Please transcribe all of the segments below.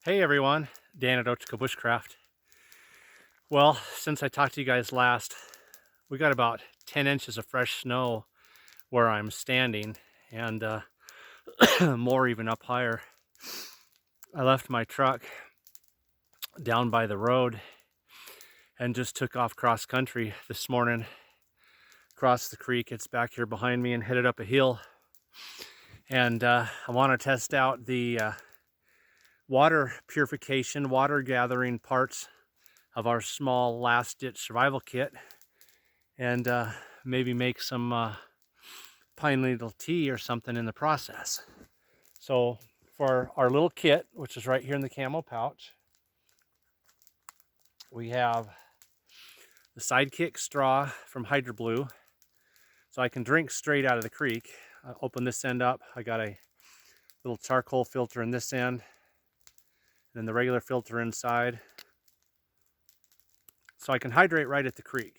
Hey everyone, Dan at Bushcraft. Well, since I talked to you guys last, we got about 10 inches of fresh snow where I'm standing, and more even up higher. I left my truck down by the road and just took off cross country this morning, across the creek. It's back here behind me, and headed up a hill. And I want to test out the water purification, water gathering parts of our small last-ditch survival kit, and maybe make some pine needle tea or something in the process. So for our little kit, which is right here in the camo pouch, we have the Sidekick straw from Hydro Blue, so I can drink straight out of the creek. I open this end up. I got a little charcoal filter in this end, and then the regular filter inside, so I can hydrate right at the creek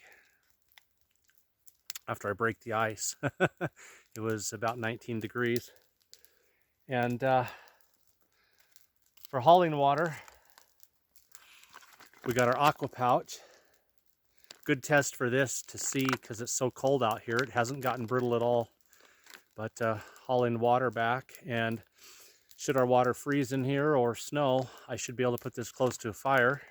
after I break the ice. It was about 19 degrees. And for hauling water, we got our aqua pouch. Good test for this to see, because it's so cold out here. It hasn't gotten brittle at all, but hauling water back. And should our water freeze in here or snow, I should be able to put this close to a fire.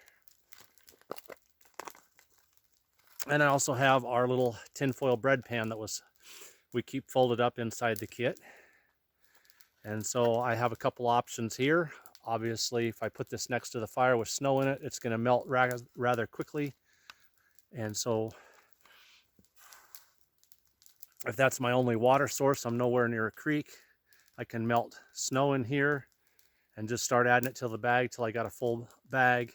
And I also have our little tinfoil bread pan that we keep folded up inside the kit. And so I have a couple options here. Obviously, if I put this next to the fire with snow in it, it's going to melt rather quickly. And so if that's my only water source, I'm nowhere near a creek, I can melt snow in here and just start adding it to the bag till I got a full bag,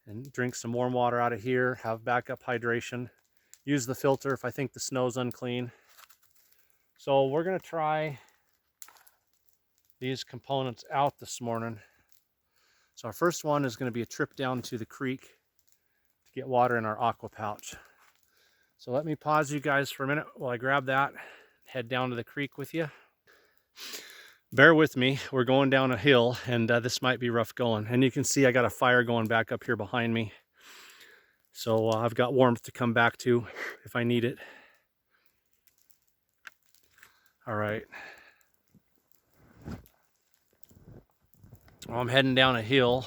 and drink some warm water out of here, have backup hydration, use the filter if I think the snow's unclean. So we're going to try these components out this morning. So our first one is going to be a trip down to the creek to get water in our aqua pouch. So let me pause you guys for a minute while I grab that, head down to the creek with you. Bear with me, we're going down a hill, and this might be rough going. And you can see I got a fire going back up here behind me. So I've got warmth to come back to if I need it. All right. Well, I'm heading down a hill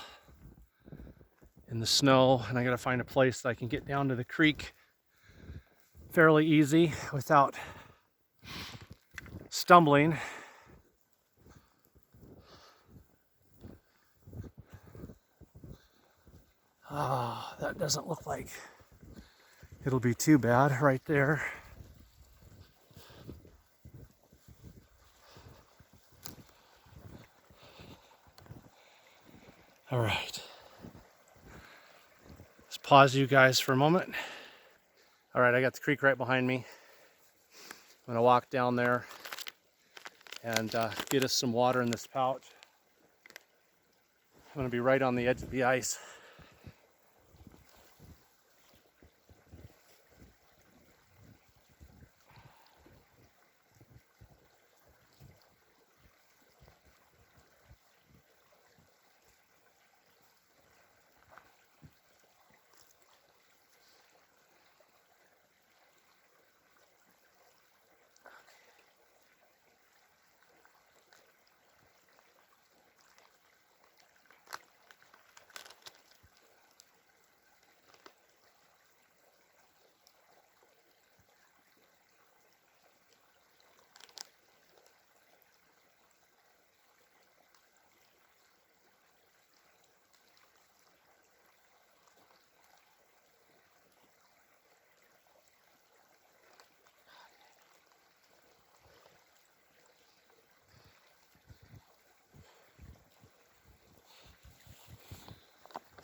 in the snow, and I gotta find a place that I can get down to the creek fairly easy without stumbling. Ah, that doesn't look like it'll be too bad right there. All right. Let's pause you guys for a moment. All right, I got the creek right behind me. I'm gonna walk down there and get us some water in this pouch. I'm gonna be right on the edge of the ice.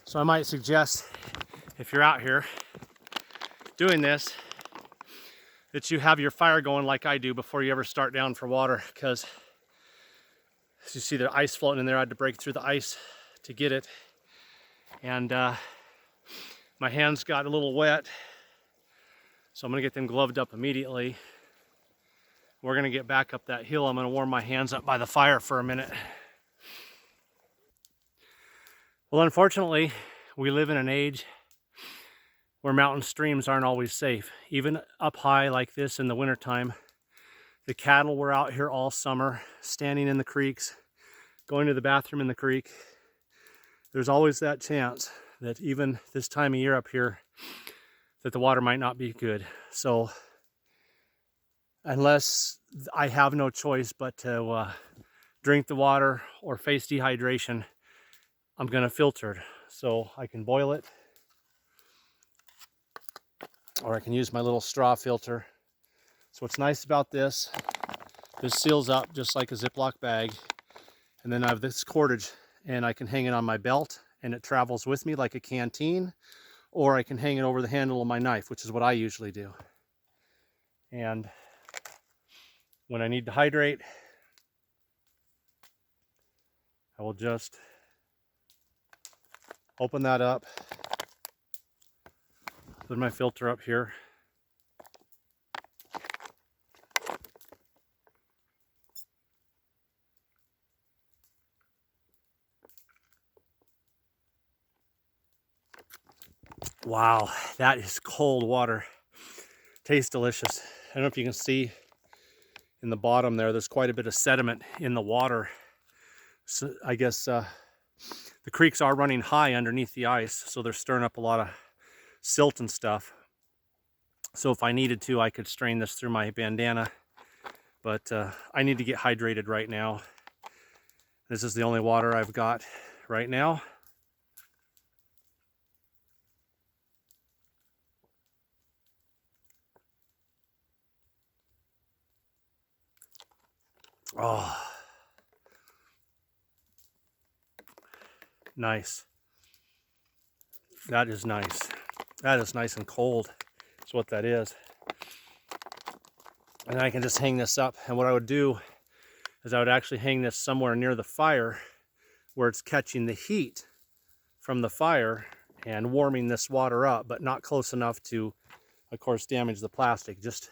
So I might suggest, if you're out here doing this, that you have your fire going like I do before you ever start down for water, because as you see the ice floating in there, I had to break through the ice to get it. And my hands got a little wet, so I'm gonna get them gloved up immediately. We're gonna get back up that hill. I'm gonna warm my hands up by the fire for a minute. Well, unfortunately, we live in an age where mountain streams aren't always safe. Even up high like this in the wintertime, the cattle were out here all summer, standing in the creeks, going to the bathroom in the creek. There's always that chance that even this time of year up here, that the water might not be good. So unless I have no choice but to drink the water or face dehydration, I'm gonna filter it. So I can boil it, or I can use my little straw filter. So what's nice about this seals up just like a Ziploc bag. And then I have this cordage and I can hang it on my belt and it travels with me like a canteen, or I can hang it over the handle of my knife, which is what I usually do. And when I need to hydrate, I will just open that up, put my filter up here. Wow, that is cold water. Tastes delicious. I don't know if you can see in the bottom there's quite a bit of sediment in the water. So I guess the creeks are running high underneath the ice, so they're stirring up a lot of silt and stuff. So if I needed to, I could strain this through my bandana, but I need to get hydrated right now. This is the only water I've got right now. Oh, nice. That is nice. That is nice and cold. That's what that is. And I can just hang this up. And what I would do is I would actually hang this somewhere near the fire where it's catching the heat from the fire and warming this water up, but not close enough to, of course, damage the plastic, just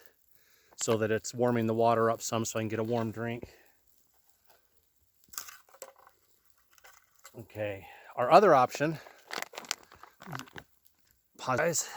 so that it's warming the water up some so I can get a warm drink. Okay, our other option, pause guys.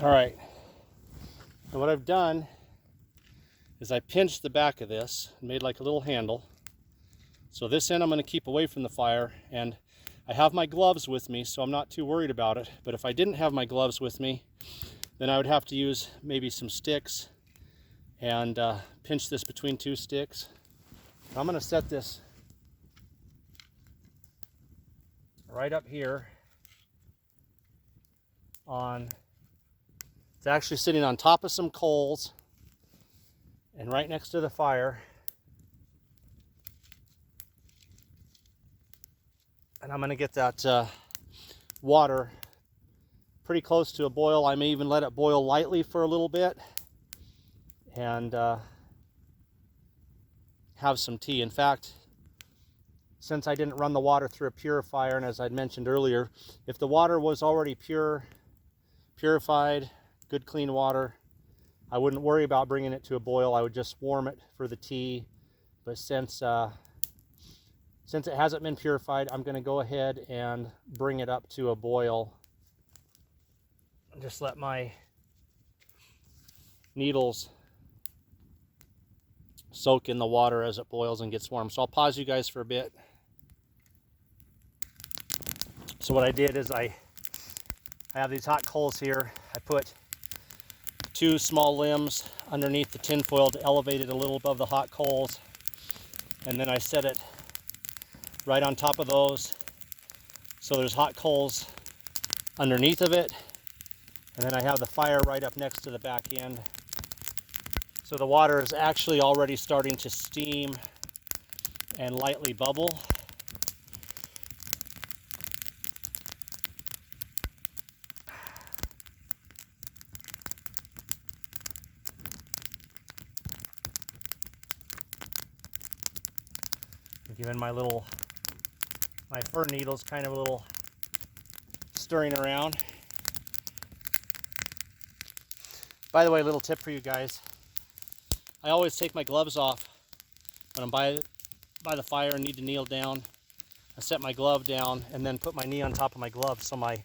All right, and what I've done is I pinched the back of this and made like a little handle. So this end I'm going to keep away from the fire, and I have my gloves with me, so I'm not too worried about it. But if I didn't have my gloves with me, then I would have to use maybe some sticks and pinch this between two sticks. I'm going to set this right up here on, it's actually sitting on top of some coals and right next to the fire. And I'm going to get that water pretty close to a boil. I may even let it boil lightly for a little bit and have some tea. In fact, since I didn't run the water through a purifier, and as I'd mentioned earlier, if the water was already purified, good clean water, I wouldn't worry about bringing it to a boil. I would just warm it for the tea. But since it hasn't been purified, I'm going to go ahead and bring it up to a boil. Just let my needles soak in the water as it boils and gets warm. So I'll pause you guys for a bit. So what I did is I have these hot coals here. I put 2 small limbs underneath the tin foil to elevate it a little above the hot coals. And then I set it right on top of those. So there's hot coals underneath of it. And then I have the fire right up next to the back end. So the water is actually already starting to steam and lightly bubble. Giving my fir needles kind of a little stirring around. By the way, a little tip for you guys. I always take my gloves off when I'm by the fire and need to kneel down. I set my glove down and then put my knee on top of my glove so my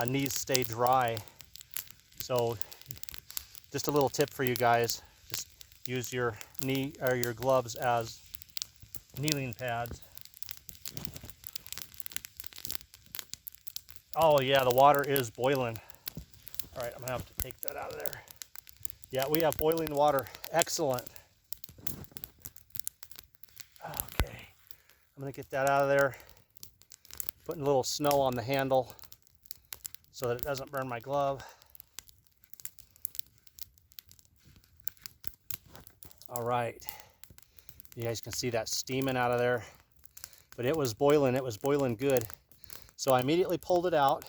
knees stay dry. So just a little tip for you guys. Just use your knee or your gloves as kneeling pads. Oh yeah, the water is boiling. All right, I'm gonna have to take that out of there. Yeah, we have boiling water. Excellent. Okay, I'm gonna get that out of there. Putting a little snow on the handle so that it doesn't burn my glove. All right. You guys can see that steaming out of there, but it was boiling good. So I immediately pulled it out,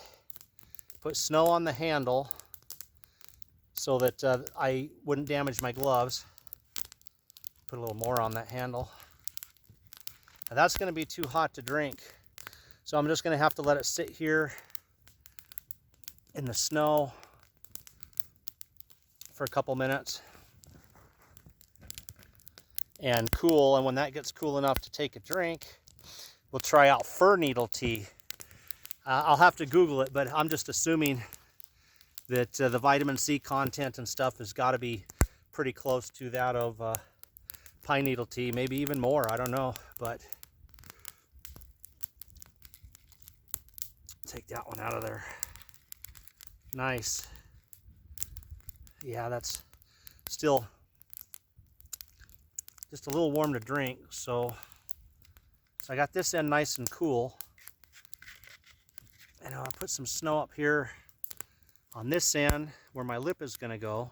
put snow on the handle so that I wouldn't damage my gloves. Put a little more on that handle. Now that's going to be too hot to drink, so I'm just going to have to let it sit here in the snow for a couple minutes and cool, and when that gets cool enough to take a drink, we'll try out fir needle tea. I'll have to Google it, but I'm just assuming that the vitamin C content and stuff has got to be pretty close to that of pine needle tea, maybe even more, I don't know, but take that one out of there. Nice. Yeah, that's still just a little warm to drink, so I got this end nice and cool. And I'll put some snow up here on this end where my lip is going to go.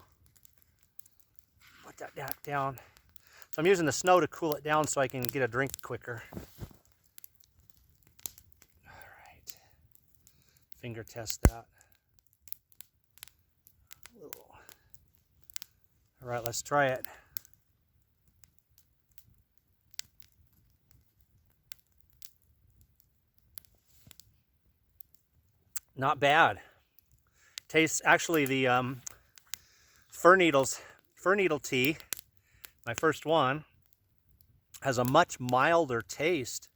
Put that back down. So I'm using the snow to cool it down so I can get a drink quicker. All right. Finger test that. All right, let's try it. Not bad. Tastes actually the fir needle tea, my first one, has a much milder taste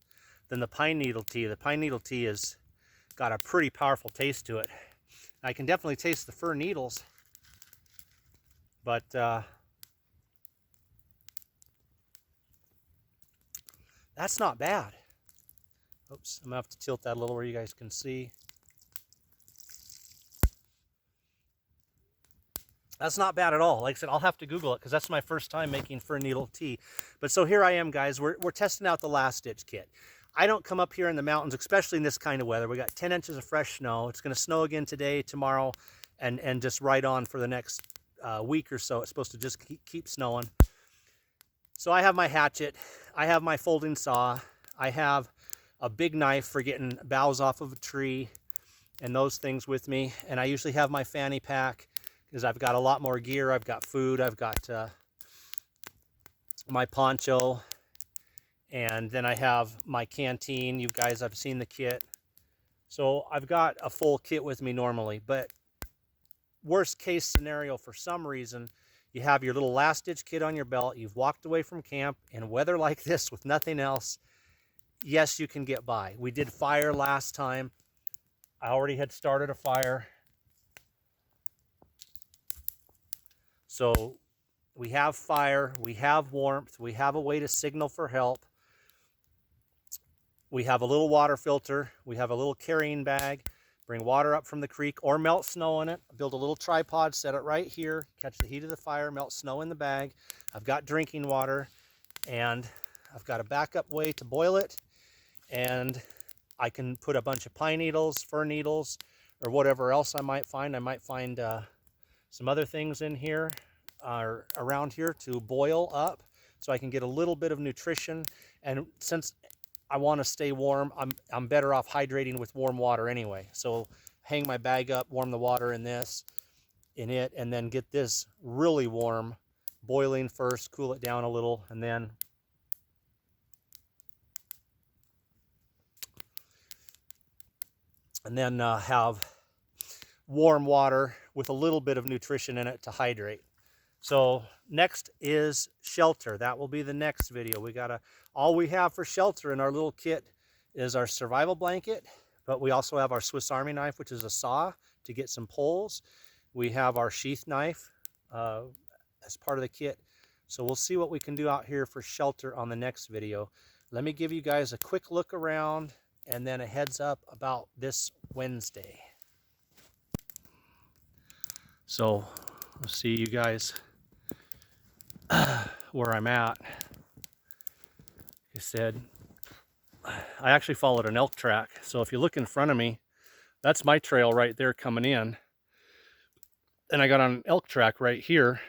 than the pine needle tea. The pine needle tea has got a pretty powerful taste to it. I can definitely taste the fir needles, but that's not bad. Oops, I'm gonna have to tilt that a little where you guys can see. That's not bad at all. Like I said, I'll have to Google it because that's my first time making fir needle tea. But so here I am, guys. We're testing out the last ditch kit. I don't come up here in the mountains, especially in this kind of weather. We got 10 inches of fresh snow. It's going to snow again today, tomorrow, and just right on for the next week or so. It's supposed to just keep snowing. So I have my hatchet. I have my folding saw. I have a big knife for getting boughs off of a tree and those things with me. And I usually have my fanny pack, because I've got a lot more gear. I've got food, I've got my poncho, And then I have my canteen. You guys have seen the kit. So I've got a full kit with me normally, but worst case scenario, for some reason, you have your little last ditch kit on your belt, you've walked away from camp in weather like this with nothing else. Yes, you can get by. We did fire last time. I already had started a fire. So we have fire, we have warmth, we have a way to signal for help. We have a little water filter, we have a little carrying bag, bring water up from the creek or melt snow in it. Build a little tripod, set it right here, catch the heat of the fire, melt snow in the bag. I've got drinking water, and I've got a backup way to boil it, and I can put a bunch of pine needles, fir needles, or whatever else I might find. I might find some other things in here or around here to boil up so I can get a little bit of nutrition. And since I want to stay warm, I'm better off hydrating with warm water anyway. So hang my bag up, warm the water in it, and then get this really warm, boiling first, cool it down a little, and then have warm water with a little bit of nutrition in it to hydrate. So next is shelter. That will be the next video. All we have for shelter in our little kit is our survival blanket, but we also have our Swiss Army knife, which is a saw to get some poles. We have our sheath knife as part of the kit. So we'll see what we can do out here for shelter on the next video. Let me give you guys a quick look around and then a heads up about this Wednesday. So we'll see you guys where I'm at. Like I said, I actually followed an elk track. So if you look in front of me, that's my trail right there coming in. And I got on an elk track right here.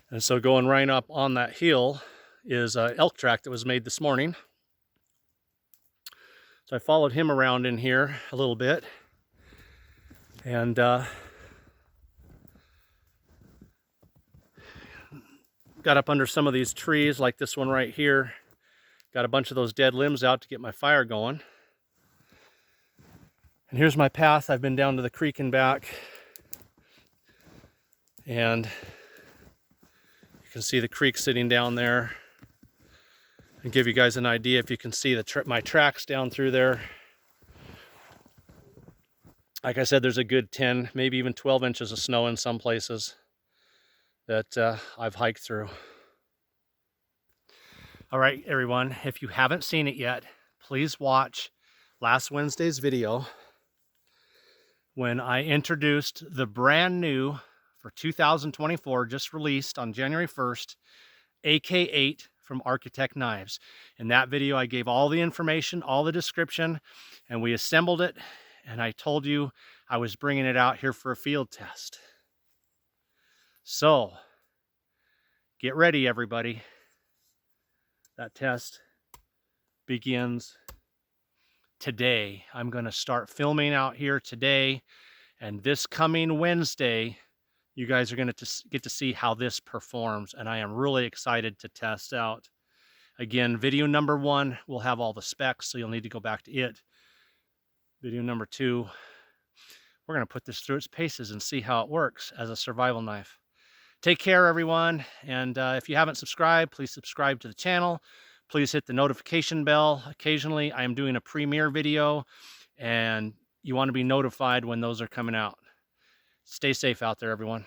And so going right up on that hill is an elk track that was made this morning. So I followed him around in here a little bit. And got up under some of these trees like this one right here. Got a bunch of those dead limbs out to get my fire going. And here's my path. I've been down to the creek and back. And you can see the creek sitting down there. And give you guys an idea if you can see my tracks down through there. Like I said, there's a good 10, maybe even 12 inches of snow in some places that I've hiked through. All right, everyone, if you haven't seen it yet, please watch last Wednesday's video when I introduced the brand new for 2024, just released on January 1st, AK8 from Architect Knives. In that video, I gave all the information, all the description, and we assembled it. And I told you I was bringing it out here for a field test. So, get ready, everybody. That test begins today. I'm going to start filming out here today. And this coming Wednesday, you guys are going to get to see how this performs. And I am really excited to test out. Again, video number 1 will have all the specs, so you'll need to go back to it. Video number 2, we're going to put this through its paces and see how it works as a survival knife. Take care, everyone. And if you haven't subscribed, please subscribe to the channel. Please hit the notification bell. Occasionally, I am doing a premiere video, and you want to be notified when those are coming out. Stay safe out there, everyone.